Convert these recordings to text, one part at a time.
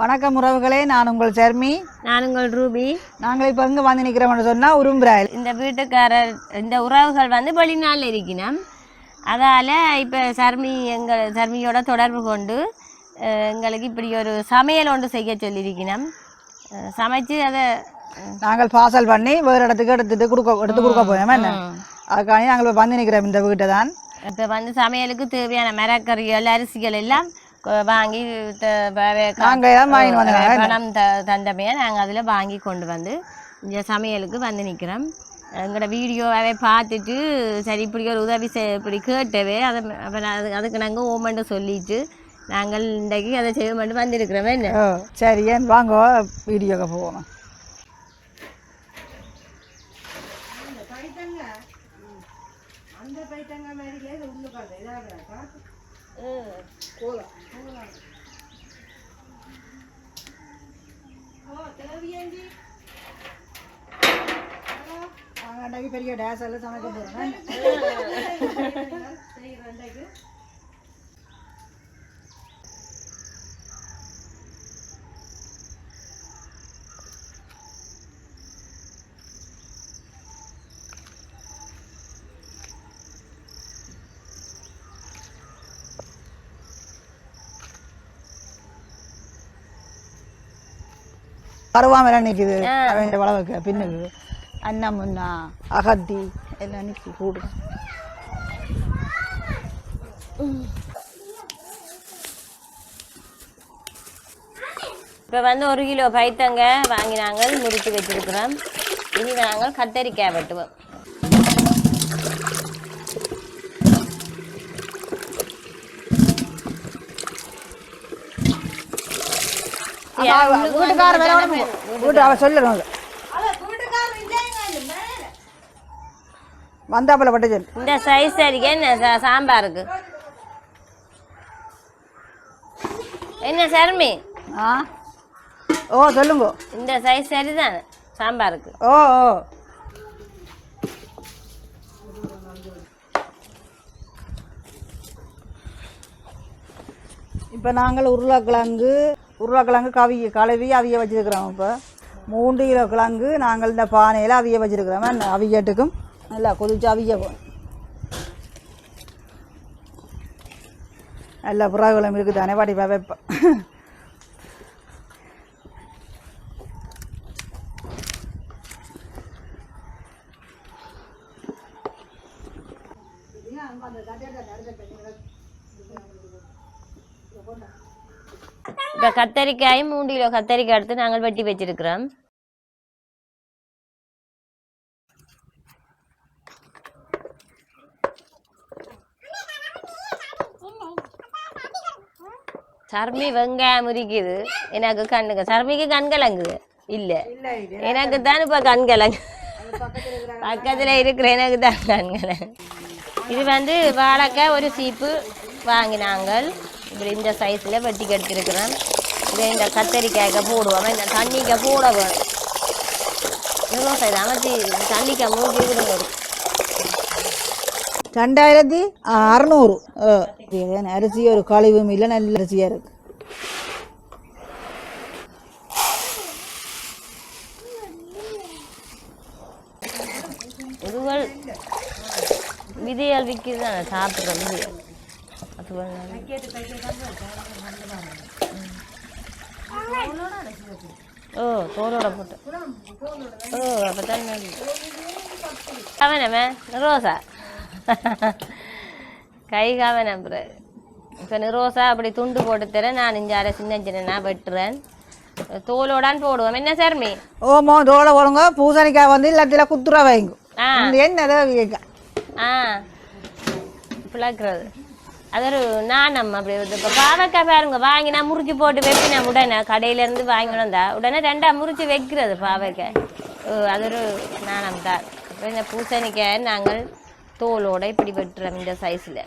வணக்கம் உறவுகளே, நான் உங்கள் சர்மி. நான் உங்கள் ரூபி. நாங்கள் இப்போ எங்கே வந்து நிற்கிறோம்னு சொன்னால் உரும்புறாயில். இந்த வீட்டுக்காரர் இந்த உறவுகள் வந்து வெளிநாளில் இருக்கணும். அதால் இப்போ சர்மியோட தொடர்பு கொண்டு எங்களுக்கு இப்படி ஒரு சமையல் ஒன்று செய்ய சொல்லியிருக்கணும். சமைச்சு அதை நாங்கள் பார்சல் பண்ணி வேறு இடத்துக்கு எடுத்து கொடுக்க போவோம். என்ன அதுக்காக நாங்கள் இப்போ வந்து நிற்கிறோம் இந்த வீட்டை தான். இப்போ வந்து சமையலுக்கு தேவையான மரக்கறிகள் அரிசிகள் எல்லாம் வாங்கி பணம் தந்தமையாக நாங்கள் அதில் வாங்கி கொண்டு வந்து இந்த சமையலுக்கு வந்து நிற்கிறோம். எங்களோட வீடியோவை பார்த்துட்டு சரி இப்படி ஒரு உதவி இப்படி கேட்டவே அதை அதுக்கு நாங்கள் ஓமெண்ட்டு சொல்லிட்டு நாங்கள் இன்றைக்கு அதை செய்ய மட்டும் வந்துருக்கிறோமே. என்ன சரி, ஏன் வாங்க வீடியோக்கு போவோம். பெரிய டேஸ் எல்லாம் சமைக்க போறேன். கருவாமலாம் நிற்குது, வளவுக்கு பின்னுக்கு அண்ணா முன்னா அகத்தி எல்லாம் நிற்கி கூடு. இப்போ வந்து 1 கிலோ பைத்தங்க வாங்கி நாங்கள் முறித்து வச்சிருக்கிறோம். இனி நாங்கள் கத்தரிக்காய் வெட்டுவோம். சொல்லணும் வந்தாப்புல பட்டு சொல். இந்த சைஸ் சரிக்கு என்ன சாம்பாருக்கு என்ன சர்மி? ஓ சொல்லுங்க. இந்த சைஸ் சரிதான் சாம்பாருக்கு. ஓ ஓ இப்போ நாங்கள் உருளைக்கிழங்கு கழுவி அவிய வச்சுருக்கிறோம். இப்போ 3 கிலோ கிழங்கு நாங்கள் இந்த பானையில் அவிய வச்சுருக்கிறோம். அவியட்டுக்கும் நல்லா கொதிச்சு அவிய நல்லா புறாக்குழம்பு இருக்குது தானே பாட்டிப்பா வைப்பேன். இப்போ கத்தரிக்காயும் 3 கிலோ கத்தரிக்காய் எடுத்து நாங்கள் வெட்டி வச்சிருக்கிறோம். சர்மி வெங்காயம் முறிக்குது. எனக்கு கண்ணுங்க சர்மிக்கு கண்கலங்குது இல்லை, எனக்கு தான் இப்போ கண்கலங்கு. பக்கத்தில் இருக்கிற எனக்கு தான் கண்கலங்கு. இது வந்து வாழைக்காய் ஒரு சீப்பு வாங்கி நாங்கள் இப்படி இந்த சைஸில் வெட்டி கெடுத்துருக்குறோம். இதை இந்த கத்தரிக்காய்க்க போடுவோம். இந்த தண்ணிக்க போட வேணும். எவ்வளோ சைடு அமைச்சி தண்ணிக்க மூக்கி விடுங்க. 2600 அரிசி ஒரு கழிவும் இல்லை, நல்ல அரிசியாக இருக்கு. இதுகள் விதையால் விற்கிது தானே சாப்பிட்ற விதையால். ஓ தோலோட போட்டு ஓ அப்போ தான் கவனமே ரோசா கை கவனம். இப்போ நிரோசா அப்படி துண்டு போட்டு தரேன். நான் இஞ்சார சின்ன வெட்டுறேன். தோலோடான்னு போடுவோம். என்ன சர்மி? ஓமோ தோலை போடுங்க. பூசணிக்காய் வந்து எல்லாத்தில குத்துற வைங்க. என்னதோ பிளக்கிறது அது ஒரு நாணம். அப்படி இப்போ பாவக்காய் பாருங்க வாங்கினா முறிச்சு போட்டு வைப்பினா உடனே கடையிலேருந்து வாங்கினோம் தான் உடனே 2 முறிச்சு வைக்கிறது பாவக்காய். அது ஒரு நாணம் தான். அப்புறம் இந்த பூசணிக்காய் நாங்கள் தோலோட இப்படி வெட்டுறோம் இந்த சைஸில்.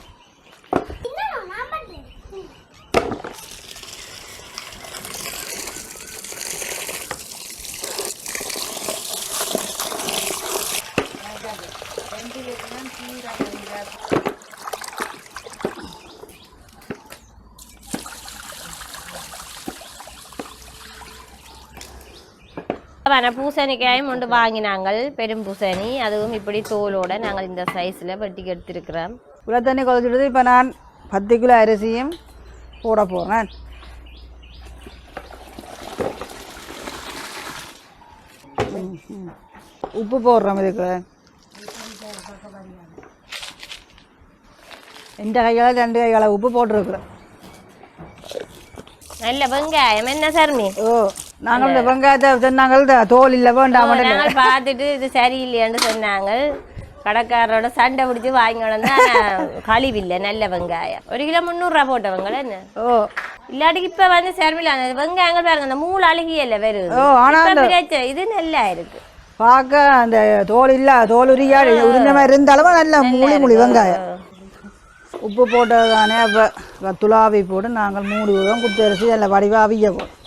பூசணிக்காயும் ஒன்று வாங்கினாங்கள், பெரும் பூசணி. அதுவும் இப்படி தோலோட நாங்கள் இந்த சைஸில் வெட்டிக்கு எடுத்துருக்கிறோம். உள்ள தண்ணி கொதிச்சுட்டு இப்போ நான் 10 கிலோ அரிசியும் போட போகிறேன். உப்பு போடுறோம் இதுக்கு. இந்த கையால் 2 கையால் உப்பு போட்டுருக்குறோம். நல்ல வெங்காயம் என்ன சர்மி? ஓ, நாங்கள் இந்த வெங்காயத்தை சொன்னாங்கள் தோல் இல்லை வேண்டாம். நாங்கள் பார்த்துட்டு இது சரியில்லைன்னு சொன்னாங்க. கடைக்காரரோட சண்டை பிடிச்சி வாங்கி வந்தா கழிவில்லை. நல்ல வெங்காயம் 1 கிலோ 300 ரூபா போட்டவங்கள என்ன. ஓ, இல்லாட்டிக்கு இப்ப வந்து சர்மில வெங்காயங்கள் பாருங்க, அந்த மூளை அழுகியல்ல வருது. ஓ, ஆனால் இது நல்லா இருக்கு பார்க்க. அந்த தோல் இல்ல, தோல் உரியாடு உரிஞ்ச மாதிரி இருந்தாலும் நல்ல மூளி வெங்காயம். உப்பு போட்டது தானே. அப்போ துளாவி போட்டு நாங்கள் 3 விதம் குத்தரிசி நல்ல வடிவாக அவிய போடும்.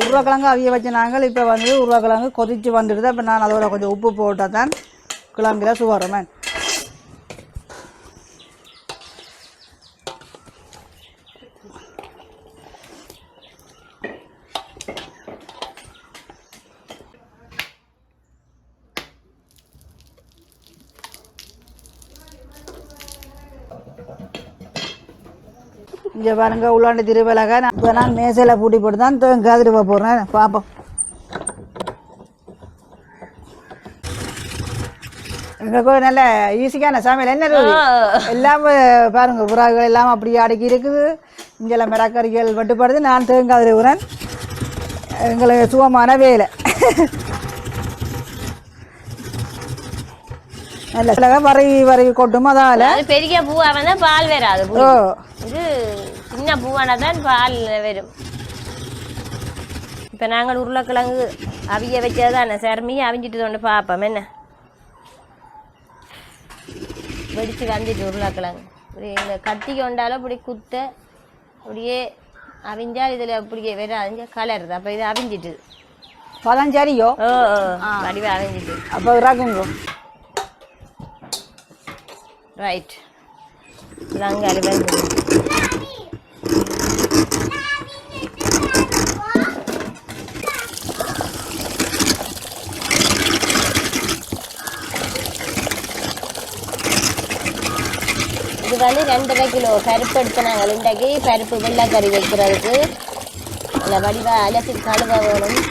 உருளைக்கிழங்கு அவிய வச்சு நாங்கள் இப்போ வந்து உருளைக்கிழங்கு கொதிச்சு வந்துடுது. அப்போ நான் அதோட கொஞ்சம் உப்பு போட்டால் தான் கிழங்குல சுவரமே. இங்கே பாருங்க உள்ளாண்டு திருவிழாக இப்போ நான் மேசையில் பூட்டி போட்டு தான் தேங்காய் திரும்ப போடுறேன். பார்ப்போம். எங்களுக்கு நல்ல ஈஸியான சமையல் என்ன எல்லாமே பாருங்க. புறாக்கள் எல்லாம் அப்படியே அடக்கி இருக்குது. இங்கெல்லாம் மிளகறிகள் வெட்டுப்படுது. நான் தேங்காய் திருவுறேன். எங்களுக்கு சுகமான வேலை. நல்ல வரைவி கொட்டும். அதால பெரிய பூவா வந்தா பால் வராது. இது சின்ன பூவானா தான் பால் வரும். இப்போ நாங்கள் உருளைக்கிழங்கு அவிய வச்சதானே சர்மி, அவிஞ்சிட்டு கொண்டு பார்ப்போம். என்ன வெடிச்சு வந்துட்டு உருளைக்கிழங்கு இப்படி இந்த கட்டி கொண்டாலும் இப்படி குத்த அப்படியே அவிஞ்சால் இதில் அப்படியே வராது, கலருது. அப்போ இது அவிஞ்சிட்டு பதம் சரியோ. ஓ வடிவா அவிஞ்சிட்டு. அப்போ இறாக்குங்க. ரைட், லங்காரி வந்து இது வந்து 2.5 கிலோ பருப்பு எடுத்துனாங்க. இன்றைக்கு பருப்பு வெள்ளைக்கறி வைக்கிறதுக்கு இல்லை வடிவா அலசி கழுவ வேணும்.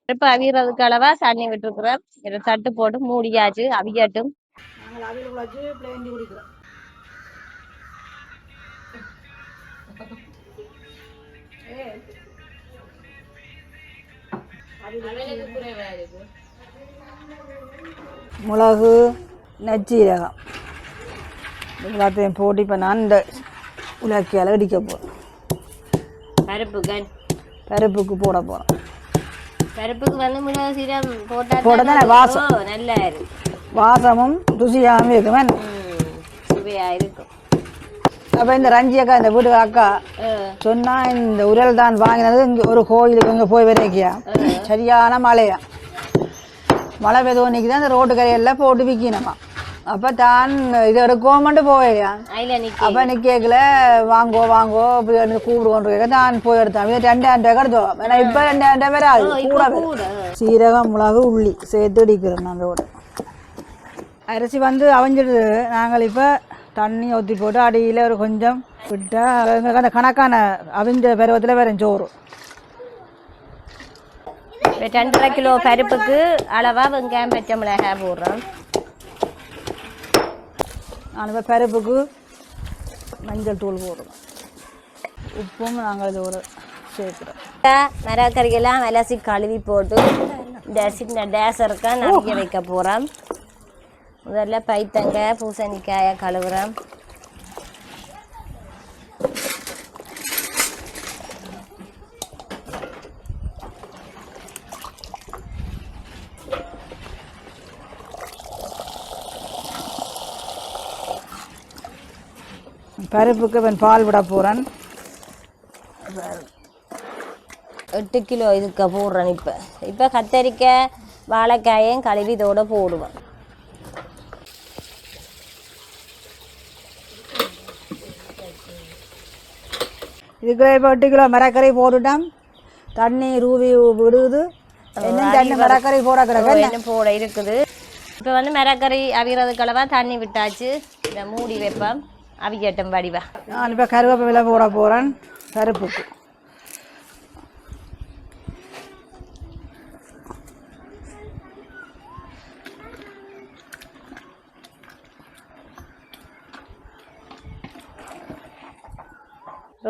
பருப்பு அவியறதுக்கு அளவா தண்ணி விட்டுருக்குறோம். இதை தட்டு போட்டு மூடியாச்சு, அவியட்டும். மிளகு, நச்சீரகம் எல்லாத்தையும் போட்டு இப்போ நான் இந்த உலக்கையால் இடிக்க போகிறேன். பருப்புக்கு போட போகிறோம். பருப்புக்கு வந்து மிளகு சீரகம் போட தானே வாசம் நல்லா இருக்கும். வாசமும் ருசியாகவும் இருக்குமே, சுவையாக இருக்கும். அப்போ இந்த ரஞ்சி அக்கா, இந்த வீட்டு அக்கா சொன்னா இந்த உரல் தான் வாங்கினது. இங்கே ஒரு கோயிலுக்கு இங்கே போய் வரைக்கியா சரியான மழையா, மழை பெய்தோன்னைக்கு தான் இந்த ரோட்டு கரையெல்லாம் போட்டு விற்கணுமா. அப்போ தான் இது எடுக்கோமன்ட்டு போவையா. அப்போ நிற்கல வாங்கோ வாங்கோ அப்படி கூப்பிடுவோன்னு கேட்க தான் போய் எடுத்தோம். இது 2000 ரூபாய் எடுத்தோம். ஏன்னா இப்போ 2000 ரூபாய் வராது, கூட சீரகம் மிளகு உள்ளி சேர்த்து அடிக்கிறோம். அதோட அரிசி வந்து அவிஞ்சிடுது. நாங்கள் இப்போ தண்ணி ஊற்றி போட்டு அடியில் ஒரு கொஞ்சம் விட்டால் அந்த கணக்கான அவிஞ்ச பருவத்தில் வேறு சோறு. 2.5 கிலோ பருப்புக்கு அளவாக வெங்காயம் பச்சை மிளகாய் போடுறோம். நான் இப்போ பருப்புக்கு மஞ்சள் தூள் போடுறோம். உப்பும் நாங்கள் இதோட சேர்க்குறோம். மிளகறியெல்லாம் அலசி கழுவி போட்டு இந்த சின்ன டேசருக்கா நம்பிக்கை வைக்க போகிறோம். முதல்ல பைத்தங்காய் பூசணிக்காயை கழுவுறோம். பருப்புக்கு பால் விட போகிறேன். 8 கிலோ இதுக்கு போடுறேன். இப்போ கத்தரிக்காய் வாழைக்காயும் கழுவி இதோட போடுவேன். இதுக்கு இப்போ 8 கிலோ மரக்கறி போட்டுட்டோம். தண்ணி ரூவி விடுது. என்ன தண்ணி மரக்கறி போட கிடக்கு போட இருக்குது. இப்போ வந்து மரக்கறி அவிக்கிறதுக்களவா தண்ணி விட்டாச்சு. இதை மூடி வைப்பேன் அவிக்கட்டும் வடிவா. நான் இப்போ கருவேப்பிலை போட போகிறேன் பருப்புக்கு.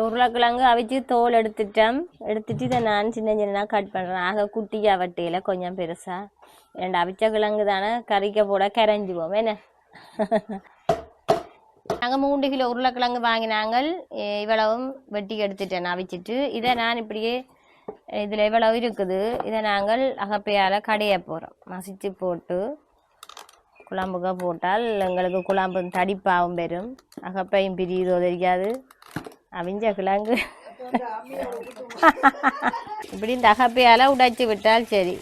உருளைக்கிழங்கு அவிச்சு தோல் எடுத்துட்டு இதை நான் சின்ன சின்னதாக கட் பண்ணுறேன். ஆக குட்டியாக வட்டியில் கொஞ்சம் பெருசாக 2 அவிச்ச கிழங்கு தானே கறிக்க போட கரைஞ்சிவோம். என்ன நாங்கள் 3 கிலோ உருளைக்கிழங்கு வாங்கினாங்க. இவ்வளவும் வெட்டி எடுத்துட்டேன் அவிச்சிட்டு. இதை நான் இப்படியே இதில் இவ்வளவு இருக்குது. இதை நாங்கள் அகப்பையால் கடைய போகிறோம். மசிச்சு போட்டு குழம்புக்க போட்டால் எங்களுக்கு குழம்பு தடிப்பாகவும் பெறும். அகப்பையும் பிரியுதோ தெரியாது. அவிஞ்ச கிழங்கு இப்படி இந்த அகப்பையால் உடைச்சி விட்டால் சரி.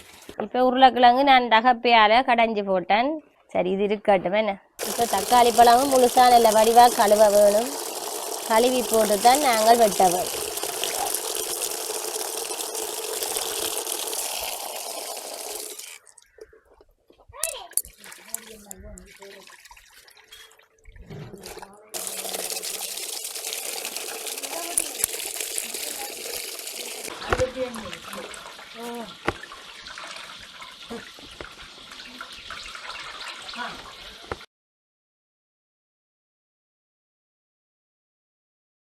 இப்போ உருளைக்கிழங்கு நான் அகப்பையால் கடைஞ்சி போட்டேன். சரி இது இருக்கட்டும். என்ன இப்போ தக்காளி பழமும் முழுசாக நல்ல வடிவாக கழுவ வேணும். கழுவி போட்டு தான் நாங்கள் வெட்ட வேணும்.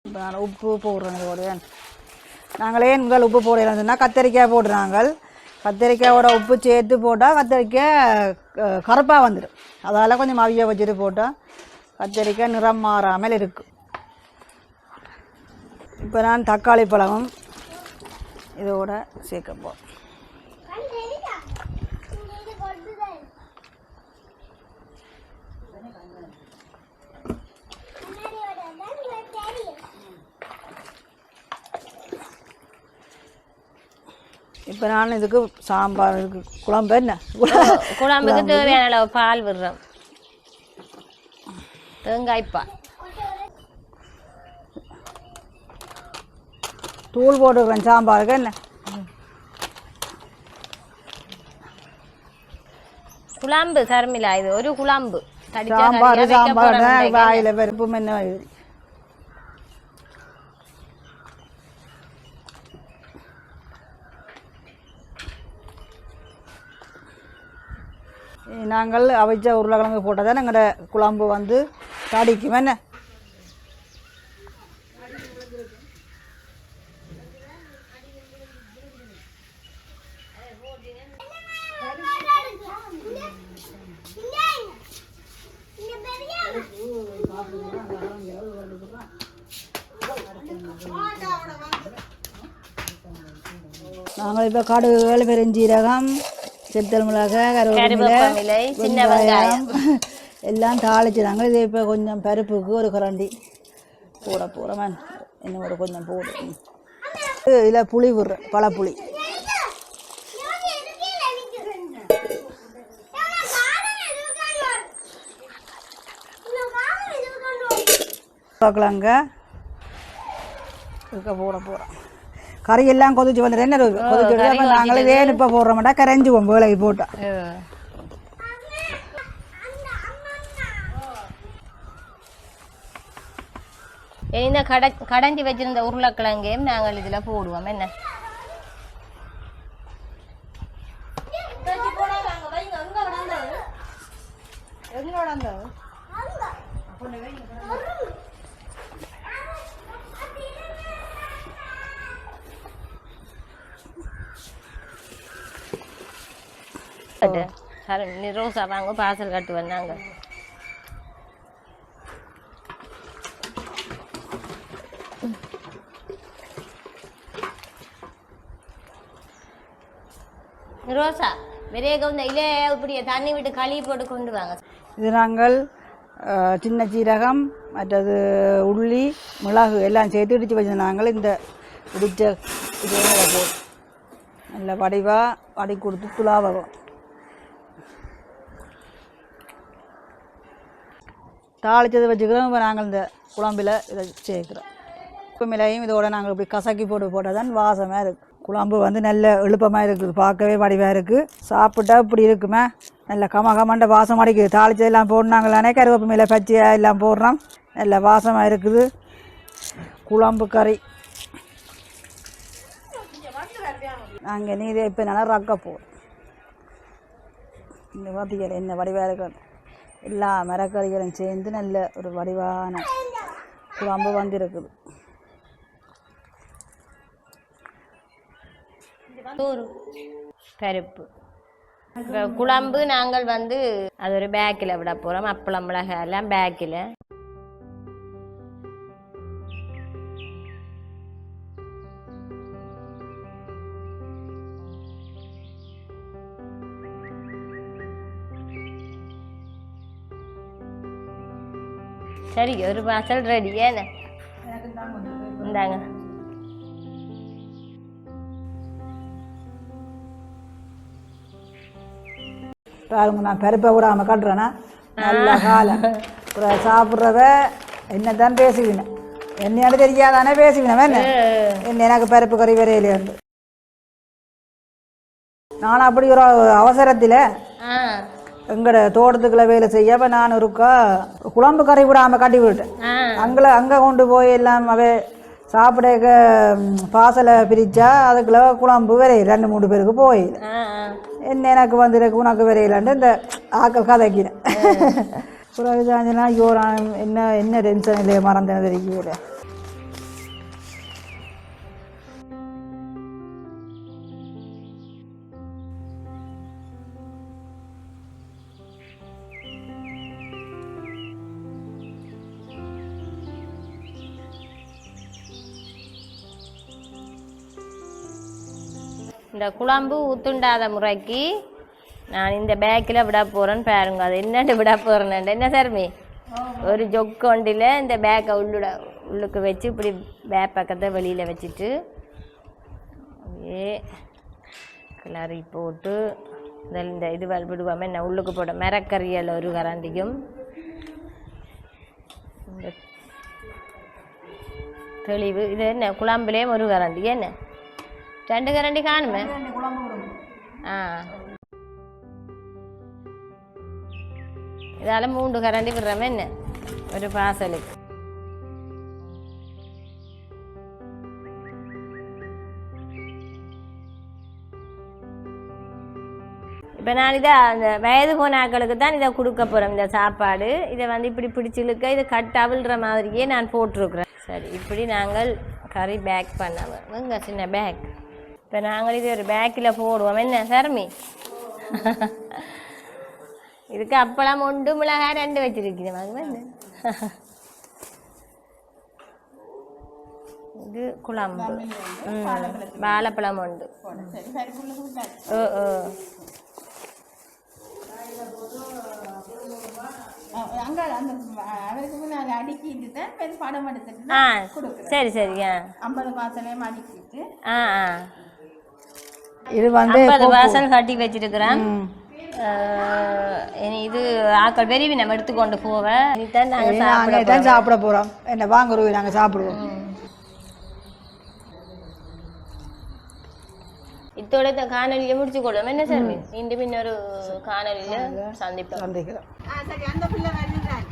நான் உப்பு போடுறேன். இதோட நாங்களே முதல் உப்பு போடலாம் சொன்னால் கத்திரிக்காய் போடுறாங்க. கத்திரிக்காயோட உப்பு சேர்த்து போட்டால் கத்திரிக்காய் கருப்பாக வந்துடும். அதால் கொஞ்சம் அவிய வச்சுட்டு போட்டால் கத்திரிக்காய் நிறம் மாறாமல் இருக்கும். இப்போ நான் தக்காளி பழமும் இதோட சேர்க்க போகிறேன். இப்போ நான் இதுக்கு சாம்பார் குழம்பு என்ன குழம்புக்கு தேவையான அளவு பால் விடுறோம். தேங்காய்ப்பால் தூள் போட்டுக்கிறேன் சாம்பாருக்கு. என்ன குழம்பு சர்மிலா இது ஒரு குழம்பு. சாம்பார் வாயில பருப்பும் என்ன நாங்கள் அவிச்ச உருளைக்கிழங்கு போட்டால் தான் எங்களோட குழம்பு வந்து தடிக்கும். என்ன நாங்கள் இப்போ கடுகுகள் பெருஞ்சீரகம் செத்தல் மிளகாய் கருவேப்பிலை சின்ன வெங்காயம் எல்லாம் தாளிச்சுதாங்க. இது இப்போ கொஞ்சம் பருப்புக்கு ஒரு கரண்டி போட போகிறோம். இன்னும் ஒரு கொஞ்சம் போடும். இதில் புளி விடுறேன் பழப்புளி. பார்க்கலாங்க இருக்க போட போகிறோம். கறியெல்லாம் கொதிச்சு வந்துட்டு என்ன கொதிச்சு நாங்களே வேணும் இப்போ போடுற மாட்டா கரைஞ்சுவோம் வேலைக்கு போட்டா. இந்த கடைஞ்சி வச்சிருந்த உருளைக்கிழங்கையும் நாங்கள் இதில் போடுவோம். என்ன ரோசா வாங்க பார்சல் கட்டு வந்தாங்க. ரோசா விரைக இல்லை இப்படி தண்ணி விட்டு கழுவி போட்டு கொண்டு வாங்க. இது நாங்கள் சின்ன சீரகம் மற்றது உள்ளி மிளகு எல்லாம் சேர்த்து இடித்து வச்சு நாங்கள் இந்த இடித்த இது நல்ல வடிவாக வடி கொடுத்து துளாவகம் தாளிச்சதை வச்சுக்கிறோம். இப்போ நாங்கள் இந்த குழம்பில் இதை சேர்க்குறோம். உப்புமிலையும் இதோட நாங்கள் இப்படி கசக்கி போட்டால் தான் வாசமாக இருக்குது. குழம்பு வந்து நல்ல எழுப்பமாக இருக்குது, பார்க்கவே வடிவாக இருக்குது. சாப்பிட்டா இப்படி இருக்குமே, நல்ல கமகமண்ட வாசம் அடிக்குது. தாளிச்சதெல்லாம் போடனாங்களானே கருவேப்பு மேலே பச்சையாக எல்லாம் போடுறோம், நல்ல வாசமாக இருக்குது. குழம்பு கறி நாங்கள் நீதே இப்போ நல்லா ரக்க போகிறோம். இந்த பார்த்திகள் என்ன வடிவாக இருக்குது. எல்லா மரக்கறிகளும் சேர்ந்து நல்ல ஒரு வடிவான குழம்பு வந்திருக்குது. பருப்பு குழம்பு நாங்கள் வந்து அது ஒரு பேக்கில் விட போகிறோம். அப்பளம் மிளகாய் எல்லாம் பேக்கில். சரி, ஒரு வாசல் ரெடி. ஏன்னு இந்தாங்க. பாருங்க, நான் பருப்பை விடாமல் கட்டுறேன்னா நல்ல காலம். சாப்பிட்றவ என்ன தான் பேசுவினேன், என்னையாடு தெரியாதானே பேசுவினேன். என்ன எனக்கு பருப்பு கறி வரையிலேருந்து நான் அப்படி ஒரு அவசரத்தில் எங்கட தோட்டத்துக்குள்ள வேலை செய்ய அப்போ நான் இருக்கா குழம்பு கறி விடாமல் கட்டி விட்டேன். அங்கே கொண்டு போய் எல்லாம் அவை சாப்பிட பாசலை பிரித்தா அதுக்குள்ள குழம்பு வரையில் 2-3 பேருக்கு போயிடு. என்ன எனக்கு வந்துருக்கு உனக்கு வரையிலான்ட்டு இந்த ஆக்கள் கதைக்கிறேன். புறவிதாஞ்சனா ஐயோ நான் என்ன டென்ஷன் இல்லையே மறந்தேன் தெரிவிக்கல. இந்த குழம்பு ஊத்துண்டாத முறைக்கு நான் இந்த பேக்கில் விட போகிறேன்னு பாருங்க. அது என்னட்டு விட போகிறேன்னு என்ன சர்மி, ஒரு ஜொக்கொண்டில் இந்த பேக்கை உள்ளுக்கு வச்சு இப்படி பேக் பக்கத்தை வெளியில் வச்சுட்டு அப்படியே கிளறி போட்டு இந்த இது விடுவாமல் என்ன உள்ளுக்கு போட மரக்கறியில் ஒரு கரண்டியும் இந்த தெளிவு இது என்ன குழம்புலேயும் ஒரு கரண்டி என்ன 2 கரண்டி காணுமே. இதால் 3 கரண்டி விடுறோமே என்ன ஒரு பாசலுக்கு. இப்போ நான் இதை அந்த வயது போனாக்களுக்கு தான் இதை கொடுக்க போகிறேன் இந்த சாப்பாடு. இதை வந்து இப்படி பிடிச்சிழுக்க இதை அவிழ்ற மாதிரியே நான் போட்டிருக்கிறேன். சரி, இப்படி நாங்கள் கறி பேக் பண்ணாங்க சின்ன பேக். இப்போ நாங்கள் இது ஒரு பேக்கில் போடுவோம் என்ன சர்மி. இதுக்கு அப்பளம் 1 மிளகாய் 2 வச்சிருக்கிறேன். இது குழம்பு வாழைப்பழம் உண்டு. சரி சரியா 50 பாசலையும் அடிக்கிட்டு இது வந்து 50 வாசல் கட்டி வச்சிருக்கிறேன். இது ஆக்கள் பெரிய நம்ம எடுத்துக்கொண்டு போவேன். நாங்கள் சாப்பிட போகிறோம். என்ன வாங்குறோம், நாங்கள் சாப்பிடுவோம். இத்தோட இந்த காணொலியை முடிச்சு கொள்ளும் என்ன சார். மீண்டும் இன்னொரு காணொலியில சந்திக்கிறோம். சரி, அந்த பிள்ளை வருகிறாங்க.